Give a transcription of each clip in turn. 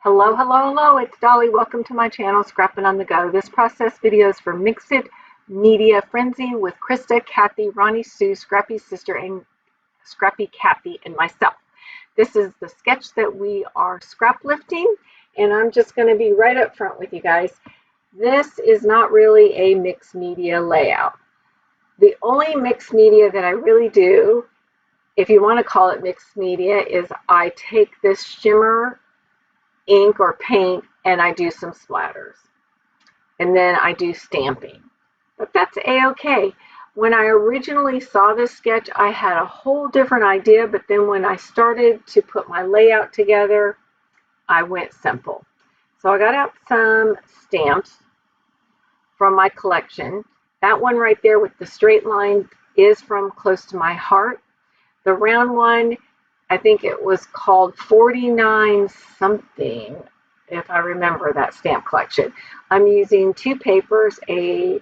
Hello, hello, hello, it's Dolly. Welcome to my channel, Scrappin' on the Go. This process video is for Mixed Media Frenzy with Krista, Kathy, Ronnie, Sue, Scrappy's sister, and Scrappy Kathy, and myself. This is the sketch that we are scrap lifting, and I'm just going to be right up front with you guys. This is not really a mixed media layout. The only mixed media that I really do, if you want to call it mixed media, is I take this shimmer ink or paint and I do some splatters, and then I do stamping, but that's a-okay. When I originally saw this sketch, I had a whole different idea, but then when I started to put my layout together, I went simple. So I got out some stamps from my collection. That one right there with the straight line is from Close to My Heart. The round one, I think it was called 49 something, if I remember that stamp collection. I'm using two papers, a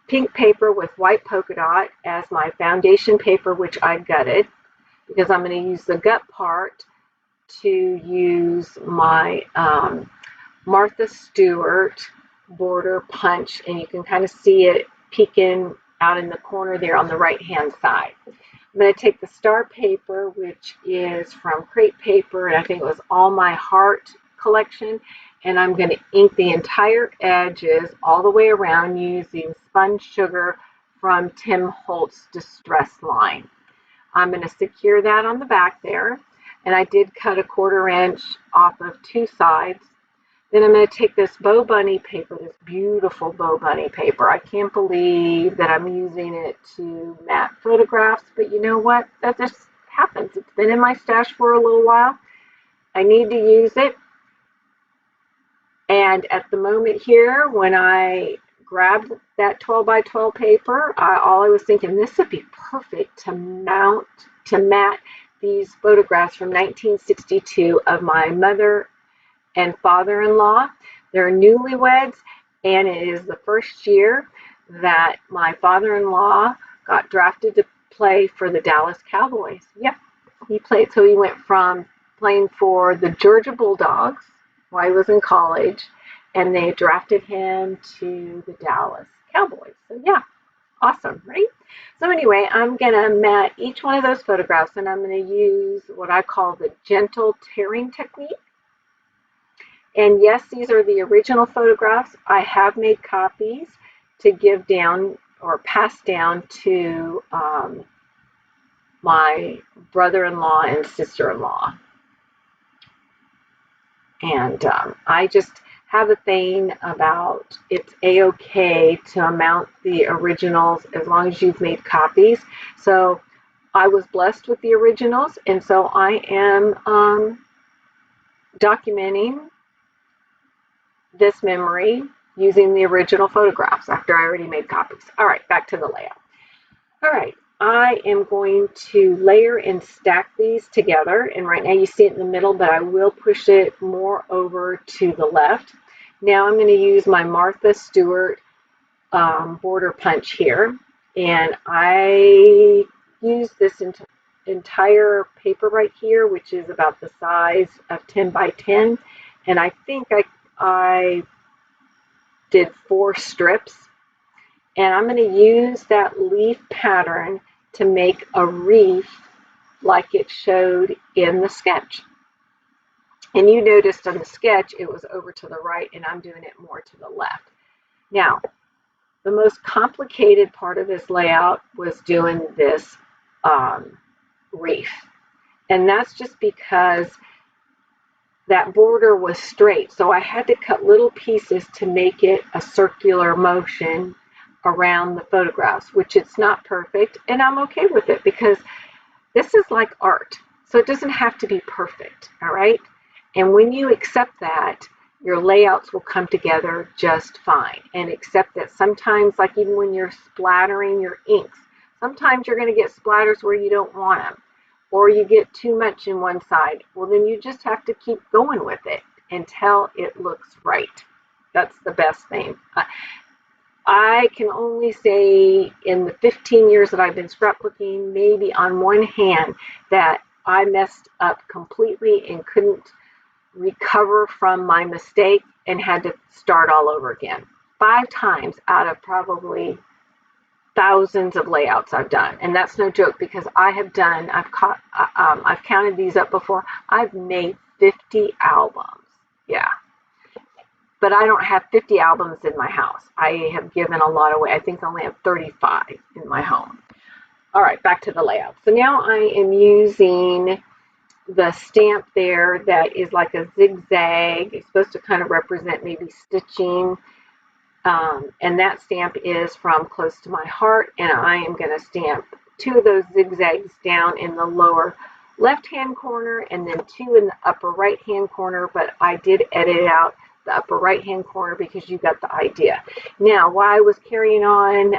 pink paper with white polka dot as my foundation paper, which I gutted, because I'm going to use the gut part to use my Martha Stewart border punch, and you can kind of see it peeking out in the corner there on the right hand side. I'm going to take the star paper, which is from Crepe Paper, and I think it was All My Heart collection, and I'm going to ink the entire edges all the way around using spun sugar from Tim Holtz Distress line. I'm going to secure that on the back there, and I did cut a 1/4 inch off of two sides. Then I'm going to take this Bow Bunny paper, this beautiful Bow Bunny paper. I can't believe that I'm using it to mat photographs, but you know what? That just happens. It's been in my stash for a little while. I need to use it. And at the moment here, when I grabbed that 12 by 12 paper, all I was thinking, this would be perfect to mat these photographs from 1962 of my mother and father-in-law. They're newlyweds, and it is the first year that my father-in-law got drafted to play for the Dallas Cowboys. Yep, he played. So he went from playing for the Georgia Bulldogs while he was in college, and they drafted him to the Dallas Cowboys. So yeah, awesome, right? So anyway, I'm gonna mat each one of those photographs, and I'm gonna use what I call the gentle tearing technique. And yes, these are the original photographs. I have made copies to give down or pass down to my brother-in-law and sister-in-law. And I just have a thing about it's a-okay to mount the originals as long as you've made copies. So I was blessed with the originals, and so I am documenting this memory using the original photographs after I already made copies. All right, back to the layout. All right, I am going to layer and stack these together, and right now you see it in the middle, but I will push it more over to the left. Now I'm going to use my Martha Stewart border punch here, and I use this entire paper right here, which is about the size of 10 by 10, and I think I did 4 strips, and I'm going to use that leaf pattern to make a wreath like it showed in the sketch. And you noticed on the sketch it was over to the right, and I'm doing it more to the left. Now, the most complicated part of this layout was doing this wreath, and that's just because that border was straight, so I had to cut little pieces to make it a circular motion around the photographs, which it's not perfect, and I'm okay with it because this is like art, so it doesn't have to be perfect, all right? And when you accept that, your layouts will come together just fine. And accept that sometimes, like even when you're splattering your inks, sometimes you're going to get splatters where you don't want them, or you get too much in one side. Well, then you just have to keep going with it until it looks right. That's the best thing. I can only say in the 15 years that I've been scrapbooking, maybe on one hand, that I messed up completely and couldn't recover from my mistake and had to start all over again. 5 times out of probably thousands of layouts I've done. And that's no joke, because I've counted these up before. I've made 50 albums. Yeah. But I don't have 50 albums in my house. I have given a lot away. I think I only have 35 in my home. All right, back to the layout. So now I am using the stamp there that is like a zigzag. It's supposed to kind of represent maybe stitching. And that stamp is from Close to My Heart. And I am going to stamp 2 of those zigzags down in the lower left-hand corner and then 2 in the upper right-hand corner. But I did edit out the upper right-hand corner because you got the idea. Now, while I was carrying on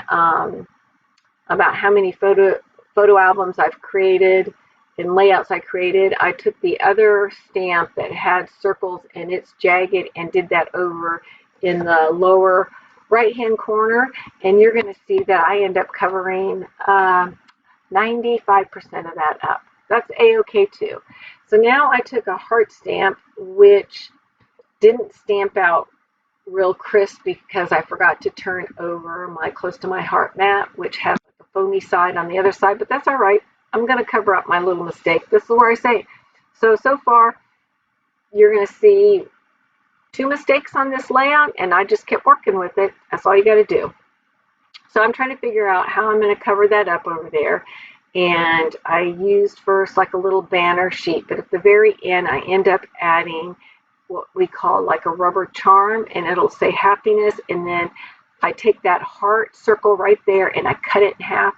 about how many photo albums I've created and layouts I created, I took the other stamp that had circles and it's jagged and did that over in the lower right-hand corner, and you're going to see that I end up covering 95% of that up. That's a-okay too. So now I took a heart stamp, which didn't stamp out real crisp because I forgot to turn over my Close to My Heart mat, which has like a foamy side on the other side, but that's all right. I'm going to cover up my little mistake. This is where I say. So far, you're going to see 2 mistakes on this layout, and I just kept working with it. That's all you got to do. So I'm trying to figure out how I'm going to cover that up over there. And I used first like a little banner sheet, but at the very end, I end up adding what we call like a rubber charm, and it'll say happiness. And then I take that heart circle right there and I cut it in half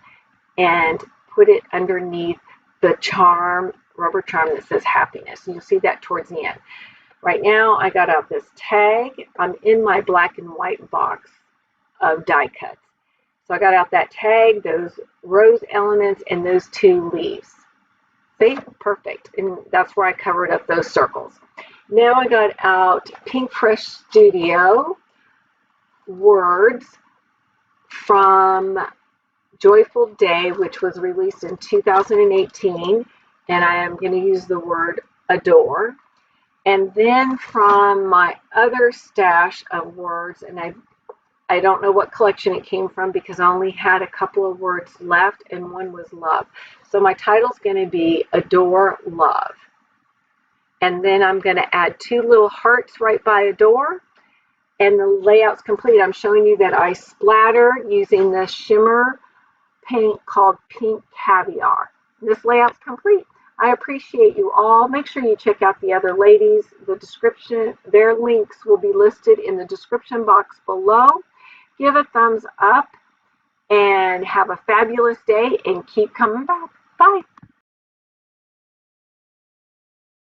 and put it underneath the charm, rubber charm that says happiness. And you'll see that towards the end. Right now, I got out this tag. I'm in my black and white box of die cuts. So I got out that tag, those rose elements, and those 2 leaves. See? Perfect. And that's where I covered up those circles. Now I got out Pink Fresh Studio words from Joyful Day, which was released in 2018. And I am going to use the word adore. And then from my other stash of words, and I don't know what collection it came from because I only had a couple of words left, and one was love. So my title's going to be Adore Love. And then I'm going to add 2 little hearts right by adore, and the layout's complete. I'm showing you that I splatter using the shimmer paint called Pink Caviar. This layout's complete. I appreciate you all. Make sure you check out the other ladies. The description, their links will be listed in the description box below. Give a thumbs up and have a fabulous day and keep coming back. Bye.